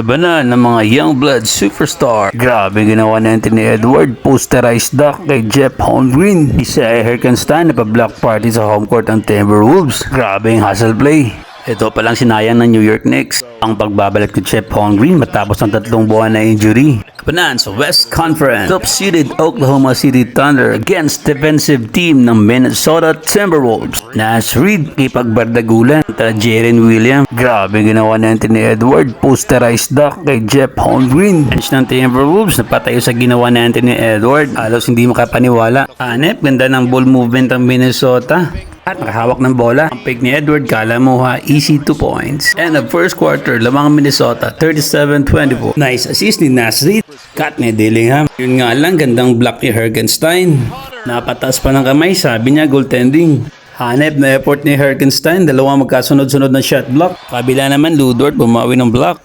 Labanan ng mga Youngblood superstar. Grabe ginawa natin ni Edward. Posterized duck kay Jeff Holmgren. Isa ay Herkenstein na pa-block party sa home court ng Timberwolves. Grabe yung hustle play. Ito palang sinayang ng New York Knicks ang pagbabalik ni Jeff Holmgren matapos ng 3 buwan na injury. Labanan sa West Conference, top-seeded Oklahoma City Thunder against defensive team ng Minnesota Timberwolves. Nash Reed kipagbardagulan at Jaren Williams. Grabe ginawa natin ni Edward. Posterized duck kay Jeff Holmgren. Bench ng Timberwolves napatayo sa ginawa natin ni Edward. Halos hindi makapaniwala. Hanep, ganda ng ball movement ng Minnesota. At nakahawak ng bola. Ang pick ni Edward, kala mo ha, easy 2 points. And the first quarter, lamang Minnesota, 37-24. Nice assist ni Nash Reed. Cut ni Dillingham. Yun nga lang, gandang block ni Herkenstein. Napatas pa ng kamay, sabi niya goaltending. Hanep na effort ni Herkenstein, dalawang magkasunod-sunod na shot block. Kabila naman, Lu Dort bumawi ng block.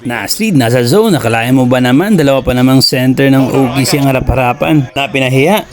Nash Reed, nasa zone. Nakalayan mo ba naman? Dalawa pa namang center ng OKC ang harap-harapan. Napinahiya.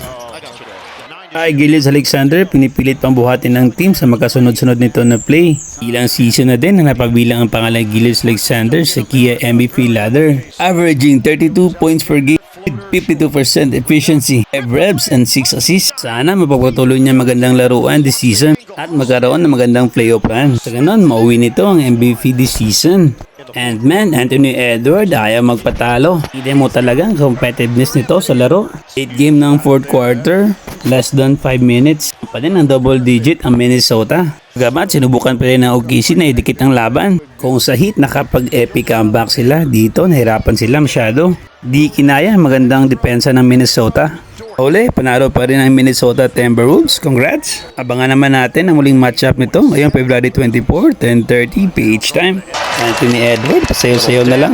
Ay Gilles Alexander, pinipilit pang buhatin ng team sa magkasunod-sunod nito na play. Ilang season na din na napabilang ang pangalan Gilles Alexander sa Kia MVP ladder. Averaging 32 points per game, 52% efficiency, 5 revs and 6 assists. Sana mapagpatuloy niya magandang laruan this season at magkaroon ng magandang playoff run. Sa ganon, mauwi nito ang MVP this season. And man, Anthony Edward ayaw magpatalo. Hindi mo talaga ang competitiveness nito sa laro. 8 game ng 4th quarter, less than 5 minutes. Pa din ang double digit ang Minnesota. Gamat, sinubukan pa rin ng OKC na idikit ang laban. Kung sa Heat nakapag-epic comeback sila, dito nahirapan sila masyado. Di kinaya magandang depensa ng Minnesota. Ole, panalo pa rin ang Minnesota Timberwolves. Congrats! Abangan naman natin ang muling matchup nito ngayong February 24, 10:30 PH time. Anthony Edwards, pasayo-sayo na lang.